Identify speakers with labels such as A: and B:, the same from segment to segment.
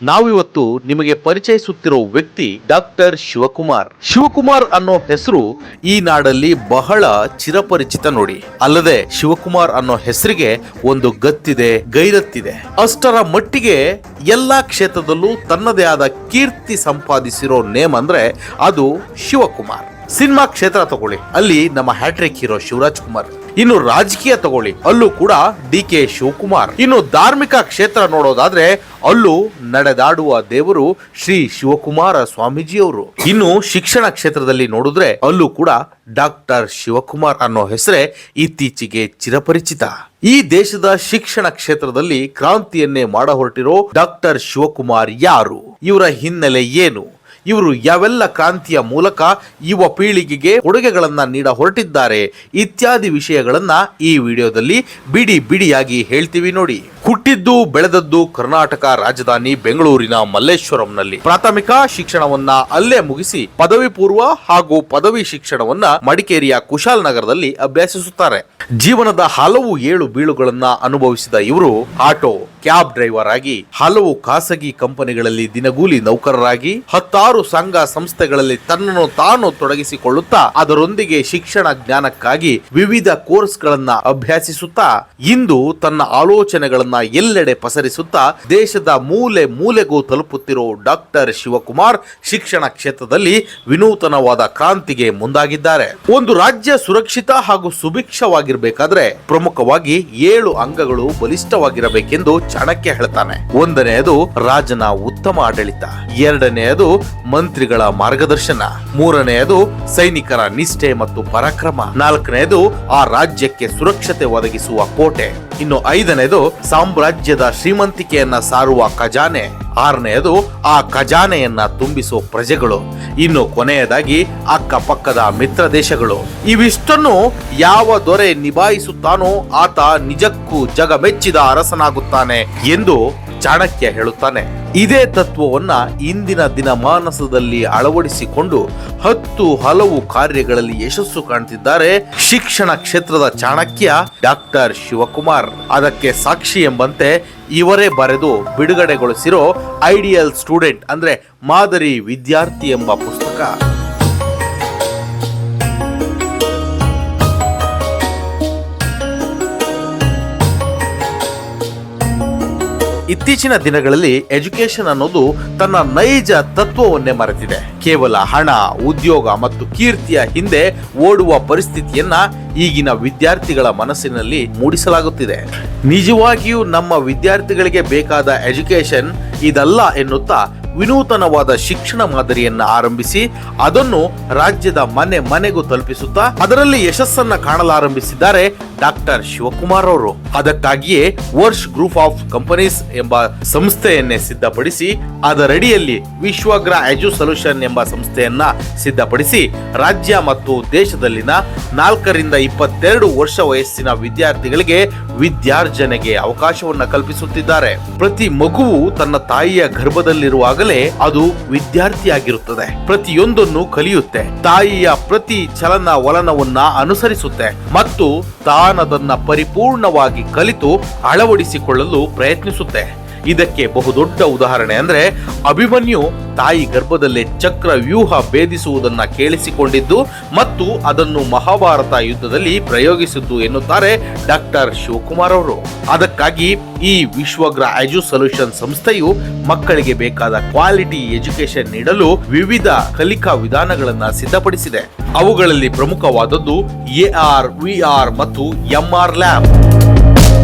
A: ನಾವಿವತ್ತು ನಿಮಗೆ ಪರಿಚಯಿಸುತ್ತಿರೋ ವ್ಯಕ್ತಿ ಡಾಕ್ಟರ್ ಶಿವಕುಮಾರ್. ಶಿವಕುಮಾರ್ ಅನ್ನೋ ಹೆಸರು ಈ ನಾಡಲ್ಲಿ ಬಹಳ ಚಿರಪರಿಚಿತ ನೋಡಿ. ಅಲ್ಲದೆ ಶಿವಕುಮಾರ್ ಅನ್ನೋ ಹೆಸರಿಗೆ ಒಂದು ಗತ್ತಿದೆ, ಗೈರತ್ತಿದೆ. ಅಷ್ಟರ ಮಟ್ಟಿಗೆ ಎಲ್ಲಾ ಕ್ಷೇತ್ರದಲ್ಲೂ ತನ್ನದೇ ಆದ ಕೀರ್ತಿ ಸಂಪಾದಿಸಿರೋ ನೇಮ್ ಅಂದ್ರೆ ಅದು ಶಿವಕುಮಾರ್. ಸಿನಿಮಾ ಕ್ಷೇತ್ರ ತಗೊಳ್ಳಿ, ಅಲ್ಲಿ ನಮ್ಮ ಹ್ಯಾಟ್ರಿಕ್ ಹೀರೋ ಶಿವರಾಜ್ ಕುಮಾರ್. ಇನ್ನು ರಾಜಕೀಯ ತಗೊಳ್ಳಿ, ಅಲ್ಲೂ ಕೂಡ ಡಿ.ಕೆ. ಶಿವಕುಮಾರ್. ಇನ್ನು ಧಾರ್ಮಿಕ ಕ್ಷೇತ್ರ ನೋಡೋದಾದ್ರೆ ಅಲ್ಲೂ ನಡೆದಾಡುವ ದೇವರು ಶ್ರೀ ಶಿವಕುಮಾರ ಸ್ವಾಮೀಜಿಯವರು. ಇನ್ನು ಶಿಕ್ಷಣ ಕ್ಷೇತ್ರದಲ್ಲಿ ನೋಡಿದ್ರೆ ಅಲ್ಲೂ ಕೂಡ ಡಾಕ್ಟರ್ ಶಿವಕುಮಾರ್ ಅನ್ನೋ ಹೆಸರೇ ಇತ್ತೀಚೆಗೆ ಚಿರಪರಿಚಿತ. ಈ ದೇಶದ ಶಿಕ್ಷಣ ಕ್ಷೇತ್ರದಲ್ಲಿ ಕ್ರಾಂತಿಯನ್ನೇ ಮಾಡ ಹೊರಟಿರೋ ಡಾಕ್ಟರ್ ಶಿವಕುಮಾರ್ ಯಾರು, ಇವರ ಹಿನ್ನೆಲೆ ಏನು, ಇವರು ಯಾವೆಲ್ಲ ಕ್ರಾಂತಿಯ ಮೂಲಕ ಯುವ ಪೀಳಿಗೆಗೆ ಕೊಡುಗೆಗಳನ್ನ ನೀಡ ಹೊರಟಿದ್ದಾರೆ ಇತ್ಯಾದಿ ವಿಷಯಗಳನ್ನ ಈ ವಿಡಿಯೋದಲ್ಲಿ ಬಿಡಿ ಬಿಡಿಯಾಗಿ ಹೇಳ್ತೀವಿ ನೋಡಿ. ಹುಟ್ಟಿದ್ದು ಬೆಳೆದದ್ದು ಕರ್ನಾಟಕ ರಾಜಧಾನಿ ಬೆಂಗಳೂರಿನ ಮಲ್ಲೇಶ್ವರಂನಲ್ಲಿ. ಪ್ರಾಥಮಿಕ ಶಿಕ್ಷಣವನ್ನ ಅಲ್ಲೇ ಮುಗಿಸಿ ಪದವಿ ಪೂರ್ವ ಹಾಗೂ ಪದವಿ ಶಿಕ್ಷಣವನ್ನ ಮಡಿಕೇರಿಯ ಕುಶಾಲನಗರದಲ್ಲಿ ಅಭ್ಯಸಿಸುತ್ತಾರೆ. ಜೀವನದ ಹಲವು ಏಳು ಬೀಳುಗಳನ್ನ ಅನುಭವಿಸಿದ ಇವರು ಆಟೋ, ಕ್ಯಾಬ್ ಡ್ರೈವರ್ ಆಗಿ, ಹಲವು ಖಾಸಗಿ ಕಂಪನಿಗಳಲ್ಲಿ ದಿನಗೂಲಿ ನೌಕರರಾಗಿ, ಹತ್ತಾರು ಸಂಘ ಸಂಸ್ಥೆಗಳಲ್ಲಿ ತನ್ನನ್ನು ತಾನು ತೊಡಗಿಸಿಕೊಳ್ಳುತ್ತಾ ಅದರೊಂದಿಗೆ ಶಿಕ್ಷಣ ಜ್ಞಾನಕ್ಕಾಗಿ ವಿವಿಧ ಕೋರ್ಸ್ ಗಳನ್ನ ಅಭ್ಯಸಿಸುತ್ತಾ ಇಂದು ತನ್ನ ಆಲೋಚನೆಗಳನ್ನ ಎಲ್ಲೆಡೆ ಪಸರಿಸುತ್ತಾ ದೇಶದ ಮೂಲೆ ಮೂಲೆಗೂ ತಲುಪುತ್ತಿರೋ ಡಾಕ್ಟರ್ ಶಿವಕುಮಾರ್ ಶಿಕ್ಷಣ ಕ್ಷೇತ್ರದಲ್ಲಿ ವಿನೂತನವಾದ ಕ್ರಾಂತಿಗೆ ಮುಂದಾಗಿದ್ದಾರೆ. ಒಂದು ರಾಜ್ಯ ಸುರಕ್ಷಿತ ಹಾಗೂ ಸುಭಿಕ್ಷವಾಗಿರಬೇಕಾದ್ರೆ ಪ್ರಮುಖವಾಗಿ 7 ಅಂಗಗಳು ಬಲಿಷ್ಠವಾಗಿರಬೇಕೆಂದು ಚಾಣಕ್ಯ ಹೇಳ್ತಾನೆ. ಒಂದನೆಯದು ರಾಜನ ಉತ್ತಮ ಆಡಳಿತ, ಎರಡನೆಯದು ಮಂತ್ರಿಗಳ ಮಾರ್ಗದರ್ಶನ, ಮೂರನೆಯದು ಸೈನಿಕರ ನಿಷ್ಠೆ ಮತ್ತು ಪರಾಕ್ರಮ, ನಾಲ್ಕನೆಯದು ಆ ರಾಜ್ಯಕ್ಕೆ ಸುರಕ್ಷತೆ ಒದಗಿಸುವ ಕೋಟೆ, ಇನ್ನು ಐದನೆಯದು ಸಾಮ್ರಾಜ್ಯದ ಶ್ರೀಮಂತಿಕೆಯನ್ನ ಸಾರುವ ಖಜಾನೆ, ಆರನೆಯದು ಆ ಖಜಾನೆಯನ್ನ ತುಂಬಿಸುವ ಪ್ರಜೆಗಳು, ಇನ್ನು ಕೊನೆಯದಾಗಿ ಅಕ್ಕಪಕ್ಕದ ಮಿತ್ರ ದೇಶಗಳು. ಇವಿಷ್ಟನ್ನು ಯಾವ ದೊರೆ ನಿಭಾಯಿಸುತ್ತಾನೋ ಆತ ನಿಜಕ್ಕೂ ಜಗ ಮೆಚ್ಚಿದ ಅರಸನಾಗುತ್ತಾನೆ ಎಂದು ಚಾಣಕ್ಯ ಹೇಳುತ್ತಾನೆ. ಇದೇ ತತ್ವವನ್ನ ಇಂದಿನ ದಿನಮಾನಸದಲ್ಲಿ ಅಳವಡಿಸಿಕೊಂಡು ಹಲವು ಕಾರ್ಯಗಳಲ್ಲಿ ಯಶಸ್ಸು ಕಾಣ್ತಿದ್ದಾರೆ ಶಿಕ್ಷಣ ಕ್ಷೇತ್ರದ ಚಾಣಕ್ಯ ಡಾಕ್ಟರ್ ಶಿವಕುಮಾರ್. ಅದಕ್ಕೆ ಸಾಕ್ಷಿ ಎಂಬಂತೆ ಇವರೇ ಬರೆದು ಬಿಡುಗಡೆಗೊಳಿಸಿರೋ ಐಡಿಯಲ್ ಸ್ಟೂಡೆಂಟ್ ಅಂದ್ರೆ ಮಾದರಿ ವಿದ್ಯಾರ್ಥಿ ಎಂಬ ಪುಸ್ತಕ. ಇತ್ತೀಚಿನ ದಿನಗಳಲ್ಲಿ ಎಜುಕೇಶನ್ ಅನ್ನೋದು ತನ್ನ ನೈಜ ತತ್ವವನ್ನೇ ಮರೆತಿದೆ. ಕೇವಲ ಹಣ, ಉದ್ಯೋಗ ಮತ್ತು ಕೀರ್ತಿಯ ಹಿಂದೆ ಓಡುವ ಪರಿಸ್ಥಿತಿಯನ್ನ ಈಗಿನ ವಿದ್ಯಾರ್ಥಿಗಳ ಮನಸ್ಸಿನಲ್ಲಿ ಮೂಡಿಸಲಾಗುತ್ತಿದೆ. ನಿಜವಾಗಿಯೂ ನಮ್ಮ ವಿದ್ಯಾರ್ಥಿಗಳಿಗೆ ಬೇಕಾದ ಎಜುಕೇಶನ್ ಇದಲ್ಲ ಎನ್ನುತ್ತಾ ವಿನೂತನವಾದ ಶಿಕ್ಷಣ ಮಾದರಿಯನ್ನ ಆರಂಭಿಸಿ ಅದನ್ನು ರಾಜ್ಯದ ಮನೆ ಮನೆಗೂ ತಲುಪಿಸುತ್ತಾ ಅದರಲ್ಲಿ ಯಶಸ್ಸನ್ನ ಕಾಣಲಾರಂಭಿಸಿದ್ದಾರೆ ಡಾಕ್ಟರ್ ಶಿವಕುಮಾರ್ ಅವರು. ಅದಕ್ಕಾಗಿಯೇ ವರ್ಷ್ ಗ್ರೂಪ್ ಆಫ್ ಕಂಪನೀಸ್ ಎಂಬ ಸಂಸ್ಥೆಯನ್ನೇ ಸಿದ್ಧಪಡಿಸಿ ಅದರಡಿಯಲ್ಲಿ ವಿಶ್ವಗ್ರ ಎಜು ಸೊಲ್ಯೂಷನ್ ಎಂಬ ಸಂಸ್ಥೆಯನ್ನ ಸಿದ್ಧಪಡಿಸಿ ರಾಜ್ಯ ಮತ್ತು ದೇಶದಲ್ಲಿನ 4 ರಿಂದ 22 ವರ್ಷ ವಯಸ್ಸಿನ ವಿದ್ಯಾರ್ಥಿಗಳಿಗೆ ವಿದ್ಯಾರ್ಜನೆಗೆ ಅವಕಾಶವನ್ನ ಕಲ್ಪಿಸುತ್ತಿದ್ದಾರೆ. ಪ್ರತಿ ಮಗುವು ತನ್ನ ತಾಯಿಯ ಗರ್ಭದಲ್ಲಿರುವಾಗಲೇ ಅದು ವಿದ್ಯಾರ್ಥಿಯಾಗಿರುತ್ತದೆ. ಪ್ರತಿಯೊಂದನ್ನು ಕಲಿಯುತ್ತೆ, ತಾಯಿಯ ಪ್ರತಿ ಚಲನ ವಲನವನ್ನ ಅನುಸರಿಸುತ್ತೆ ಮತ್ತು ತಾನದನ್ನ ಪರಿಪೂರ್ಣವಾಗಿ ಕಲಿತು ಅಳವಡಿಸಿಕೊಳ್ಳಲು ಪ್ರಯತ್ನಿಸುತ್ತೆ. ಇದಕ್ಕೆ ಬಹುದೊಡ್ಡ ಉದಾಹರಣೆ ಅಂದ್ರೆ ಅಭಿಮನ್ಯು ತಾಯಿ ಗರ್ಭದಲ್ಲೇ ಚಕ್ರ ವ್ಯೂಹ ಭೇದಿಸುವುದನ್ನ ಕೇಳಿಸಿಕೊಂಡಿದ್ದು ಮತ್ತು ಅದನ್ನು ಮಹಾಭಾರತ ಯುದ್ಧದಲ್ಲಿ ಪ್ರಯೋಗಿಸಿದ್ದು ಎನ್ನುತ್ತಾರೆ ಡಾಕ್ಟರ್ ಶಿವಕುಮಾರ್ ಅವರು. ಅದಕ್ಕಾಗಿ ಈ ವಿಶ್ವಗ್ರ ಎಜು ಸೊಲ್ಯೂಷನ್ ಸಂಸ್ಥೆಯು ಮಕ್ಕಳಿಗೆ ಬೇಕಾದ ಕ್ವಾಲಿಟಿ ಎಜುಕೇಶನ್ ನೀಡಲು ವಿವಿಧ ಕಲಿಕಾ ವಿಧಾನಗಳನ್ನ ಸಿದ್ಧಪಡಿಸಿದೆ. ಅವುಗಳಲ್ಲಿ ಪ್ರಮುಖವಾದದ್ದು AR, VR ಮತ್ತು MR ಲ್ಯಾಬ್.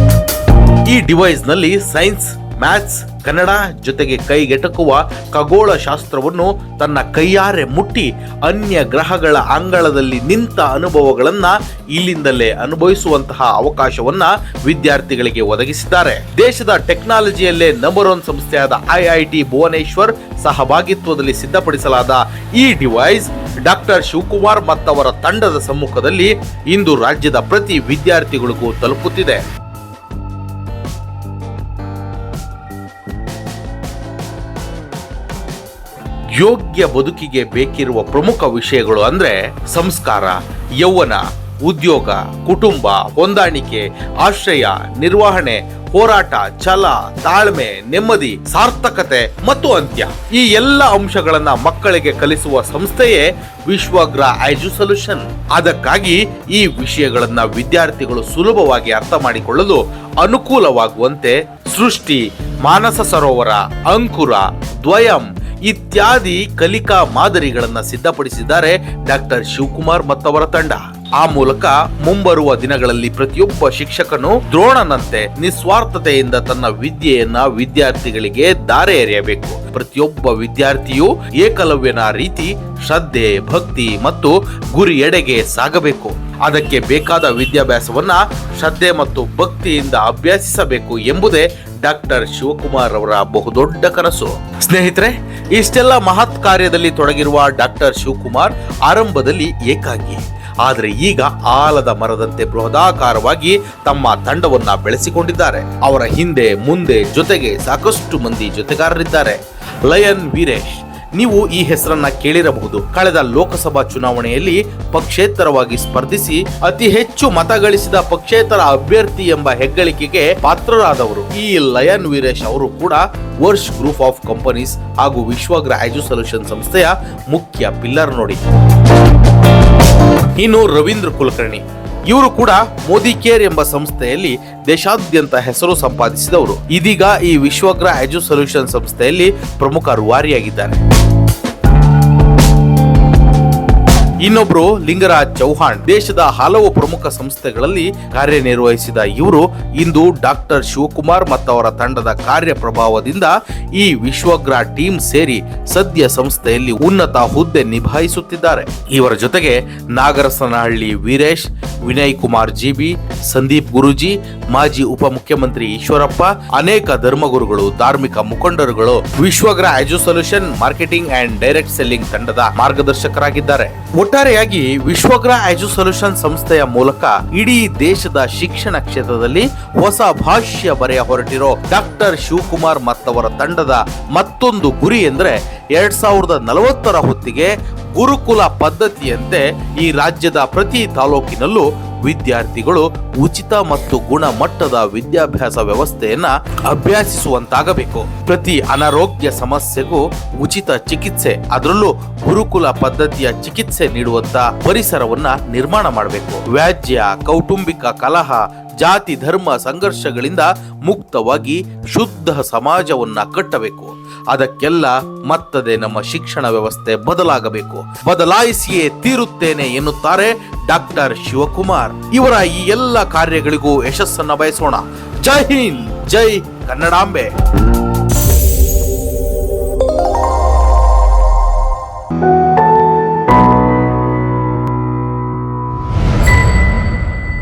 A: ಈ ಡಿವೈಸ್ ನಲ್ಲಿ ಸೈನ್ಸ್, ಮ್ಯಾಥ್ಸ್, ಕನ್ನಡ ಜೊತೆಗೆ ಕೈಗೆಟಕುವ ಖಗೋಳ ಶಾಸ್ತ್ರವನ್ನು ತನ್ನ ಕೈಯಾರೆ ಮುಟ್ಟಿ ಅನ್ಯ ಗ್ರಹಗಳ ಅಂಗಳದಲ್ಲಿ ನಿಂತ ಅನುಭವಗಳನ್ನ ಇಲ್ಲಿಂದಲೇ ಅನುಭವಿಸುವಂತಹ ಅವಕಾಶವನ್ನ ವಿದ್ಯಾರ್ಥಿಗಳಿಗೆ ಒದಗಿಸಿದ್ದಾರೆ. ದೇಶದ ಟೆಕ್ನಾಲಜಿಯಲ್ಲೇ ನಂಬರ್ 1 ಸಂಸ್ಥೆಯಾದ IIT ಭುವನೇಶ್ವರ್ ಸಹಭಾಗಿತ್ವದಲ್ಲಿ ಸಿದ್ಧಪಡಿಸಲಾದ ಈ ಡಿವೈಸ್ ಡಾಕ್ಟರ್ ಶಿವಕುಮಾರ್ ಮತ್ತವರ ತಂಡದ ಸಮ್ಮುಖದಲ್ಲಿ ಇಂದು ರಾಜ್ಯದ ಪ್ರತಿ ವಿದ್ಯಾರ್ಥಿಗಳಿಗೂ ತಲುಪುತ್ತಿದೆ. ಯೋಗ್ಯ ಬದುಕಿಗೆ ಬೇಕಿರುವ ಪ್ರಮುಖ ವಿಷಯಗಳು ಅಂದ್ರೆ ಸಂಸ್ಕಾರ, ಯೌವನ, ಉದ್ಯೋಗ, ಕುಟುಂಬ, ಹೊಂದಾಣಿಕೆ, ಆಶ್ರಯ, ನಿರ್ವಹಣೆ, ಹೋರಾಟ, ಛಲ, ತಾಳ್ಮೆ, ನೆಮ್ಮದಿ, ಸಾರ್ಥಕತೆ ಮತ್ತು ಅಂತ್ಯ ಈ ಎಲ್ಲ ಅಂಶಗಳನ್ನ ಮಕ್ಕಳಿಗೆ ಕಲಿಸುವ ಸಂಸ್ಥೆಯೇ ವಿಶ್ವಗ್ರ ಎಜುಸೊಲ್ಯೂಷನ್. ಅದಕ್ಕಾಗಿ ಈ ವಿಷಯಗಳನ್ನ ವಿದ್ಯಾರ್ಥಿಗಳು ಸುಲಭವಾಗಿ ಅರ್ಥ ಮಾಡಿಕೊಳ್ಳಲು ಅನುಕೂಲವಾಗುವಂತೆ ಸೃಷ್ಟಿ, ಮಾನಸ ಸರೋವರ, ಅಂಕುರ, ದ್ವಯಂ ಇತ್ಯಾದಿ ಕಲಿಕಾ ಮಾದರಿಗಳನ್ನ ಸಿದ್ಧಪಡಿಸಿದ್ದಾರೆ ಡಾಕ್ಟರ್ ಶಿವಕುಮಾರ್ ಮತ್ತವರ ತಂಡ. ಆ ಮೂಲಕ ಮುಂಬರುವ ದಿನಗಳಲ್ಲಿ ಪ್ರತಿಯೊಬ್ಬ ಶಿಕ್ಷಕನು ದ್ರೋಣನಂತೆ ನಿಸ್ವಾರ್ಥತೆಯಿಂದ ತನ್ನ ವಿದ್ಯೆಯನ್ನ ವಿದ್ಯಾರ್ಥಿಗಳಿಗೆ ದಾರೆ ಎರೆಯಬೇಕು. ಪ್ರತಿಯೊಬ್ಬ ವಿದ್ಯಾರ್ಥಿಯು ಏಕಲವ್ಯನ ರೀತಿ ಶ್ರದ್ಧೆ, ಭಕ್ತಿ ಮತ್ತು ಗುರಿಯೆಡೆಗೆ ಸಾಗಬೇಕು. ಅದಕ್ಕೆ ಬೇಕಾದ ವಿದ್ಯಾಭ್ಯಾಸವನ್ನ ಶ್ರದ್ಧೆ ಮತ್ತು ಭಕ್ತಿಯಿಂದ ಅಭ್ಯಾಸಿಸಬೇಕು ಎಂಬುದೇ ಡಾಕ್ಟರ್ ಶಿವಕುಮಾರ್ ಅವರ ಬಹುದೊಡ್ಡ ಕನಸು. ಸ್ನೇಹಿತರೆ, ಇಷ್ಟೆಲ್ಲ ಮಹತ್ ಕಾರ್ಯದಲ್ಲಿ ತೊಡಗಿರುವ ಡಾಕ್ಟರ್ ಶಿವಕುಮಾರ್ ಆರಂಭದಲ್ಲಿ ಏಕಾಂಗಿ, ಆದರೆ ಈಗ ಆಲದ ಮರದಂತೆ ಬೃಹದಾಕಾರವಾಗಿ ತಮ್ಮ ತಂಡವನ್ನ ಬೆಳೆಸಿಕೊಂಡಿದ್ದಾರೆ. ಅವರ ಹಿಂದೆ ಮುಂದೆ ಜೊತೆಗೆ ಸಾಕಷ್ಟು ಮಂದಿ ಜೊತೆಗಾರರಿದ್ದಾರೆ. ಲಯನ್ ವೀರೇಶ್, ನೀವು ಈ ಹೆಸರನ್ನ ಕೇಳಿರಬಹುದು. ಕಳೆದ ಲೋಕಸಭಾ ಚುನಾವಣೆಯಲ್ಲಿ ಪಕ್ಷೇತರವಾಗಿ ಸ್ಪರ್ಧಿಸಿ ಅತಿ ಹೆಚ್ಚು ಮತ ಗಳಿಸಿದ ಪಕ್ಷೇತರ ಅಭ್ಯರ್ಥಿ ಎಂಬ ಹೆಗ್ಗಳಿಕೆಗೆ ಪಾತ್ರರಾದವರು. ಈ ಲಯನ್ ವೀರೇಶ್ ಅವರು ಕೂಡ ವರ್ಷ್ ಗ್ರೂಪ್ ಆಫ್ ಕಂಪನೀಸ್ ಹಾಗೂ ವಿಶ್ವಗ್ರ ಎಜುಸೊಲ್ಯೂಷನ್ ಸಂಸ್ಥೆಯ ಮುಖ್ಯ ಪಿಲ್ಲರ್ ನೋಡಿ. ಇನ್ನು ರವೀಂದ್ರ ಕುಲಕರ್ಣಿ, ಇವರು ಕೂಡ ಮೋದಿ ಕೇರ್ ಎಂಬ ಸಂಸ್ಥೆಯಲ್ಲಿ ದೇಶಾದ್ಯಂತ ಹೆಸರು ಸಂಪಾದಿಸಿದವರು. ಇದೀಗ ಈ ವಿಶ್ವಗ್ರ ಎಜುಸೊಲ್ಯೂಷನ್ ಸಂಸ್ಥೆಯಲ್ಲಿ ಪ್ರಮುಖ ರೂವಾರಿಯಾಗಿದ್ದಾರೆ. ಇನ್ನೊಬ್ರು ಲಿಂಗರಾಜ್ ಚೌಹಾಣ್, ದೇಶದ ಹಲವು ಪ್ರಮುಖ ಸಂಸ್ಥೆಗಳಲ್ಲಿ ಕಾರ್ಯನಿರ್ವಹಿಸಿದ ಇವರು ಇಂದು ಡಾಕ್ಟರ್ ಶಿವಕುಮಾರ್ ಮತ್ತವರ ತಂಡದ ಕಾರ್ಯಪ್ರಭಾವದಿಂದ ಈ ವಿಶ್ವಗ್ರ ಟೀಮ್ ಸೇರಿ ಸದ್ಯ ಸಂಸ್ಥೆಯಲ್ಲಿ ಉನ್ನತ ಹುದ್ದೆ ನಿಭಾಯಿಸುತ್ತಿದ್ದಾರೆ. ಇವರ ಜೊತೆಗೆ ನಾಗರಸನಹಳ್ಳಿ ವೀರೇಶ್, ವಿನಯ್ ಕುಮಾರ್ ಜಿಬಿ, ಸಂದೀಪ್ ಗುರೂಜಿ, ಮಾಜಿ ಉಪಮುಖ್ಯಮಂತ್ರಿ ಈಶ್ವರಪ್ಪ, ಅನೇಕ ಧರ್ಮಗುರುಗಳು, ಧಾರ್ಮಿಕ ಮುಖಂಡರುಗಳು ವಿಶ್ವಗ್ರ ಎಜುಸೊಲ್ಯೂಷನ್ ಮಾರ್ಕೆಟಿಂಗ್ ಅಂಡ್ ಡೈರೆಕ್ಟ್ ಸೆಲ್ಲಿಂಗ್ ತಂಡದ ಮಾರ್ಗದರ್ಶಕರಾಗಿದ್ದಾರೆ. ಒಟ್ಟಾರೆಯಾಗಿ ವಿಶ್ವಗ್ರ ಎಜುಸೊಲ್ಯೂಷನ್ ಸಂಸ್ಥೆಯ ಮೂಲಕ ಇಡೀ ದೇಶದ ಶಿಕ್ಷಣ ಕ್ಷೇತ್ರದಲ್ಲಿ ಹೊಸ ಭಾಷ್ಯ ಬರೆಯ ಹೊರಟಿರೋ ಡಾಕ್ಟರ್ ಶಿವಕುಮಾರ್ ಮತ್ತವರ ತಂಡದ ಮತ್ತೊಂದು ಗುರಿ ಎಂದರೆ 2040 ಹೊತ್ತಿಗೆ ಗುರುಕುಲ ಪದ್ಧತಿಯಂತೆ ಈ ರಾಜ್ಯದ ಪ್ರತಿ ತಾಲೂಕಿನಲ್ಲೂ ವಿದ್ಯಾರ್ಥಿಗಳು ಉಚಿತ ಮತ್ತು ಗುಣಮಟ್ಟದ ವಿದ್ಯಾಭ್ಯಾಸ ವ್ಯವಸ್ಥೆಯನ್ನ ಅಭ್ಯಾಸಿಸುವಂತಾಗಬೇಕು. ಪ್ರತಿ ಅನಾರೋಗ್ಯ ಸಮಸ್ಯೆಗೂ ಉಚಿತ ಚಿಕಿತ್ಸೆ, ಅದರಲ್ಲೂ ಗುರುಕುಲ ಪದ್ಧತಿಯ ಚಿಕಿತ್ಸೆ ನೀಡುವಂತ ಪರಿಸರವನ್ನ ನಿರ್ಮಾಣ ಮಾಡಬೇಕು. ವ್ಯಾಜ್ಯ, ಕೌಟುಂಬಿಕ ಕಲಹ, ಜಾತಿ ಧರ್ಮ ಸಂಘರ್ಷಗಳಿಂದ ಮುಕ್ತವಾಗಿ ಶುದ್ಧ ಸಮಾಜವನ್ನ ಕಟ್ಟಬೇಕು. ಅದಕ್ಕೆಲ್ಲ ಮತ್ತದೇ ನಮ್ಮ ಶಿಕ್ಷಣ ವ್ಯವಸ್ಥೆ ಬದಲಾಗಬೇಕು. ಬದಲಾಯಿಸಿಯೇ ತೀರುತ್ತೇನೆ ಎನ್ನುತ್ತಾರೆ ಡಾಕ್ಟರ್ ಶಿವಕುಮಾರ್. ಇವರ ಈ ಎಲ್ಲ ಕಾರ್ಯಗಳಿಗೂ ಯಶಸ್ಸನ್ನ ಬಯಸೋಣ. ಜೈ ಹಿಂದ್, ಜೈ ಕನ್ನಡಾಂಬೆ.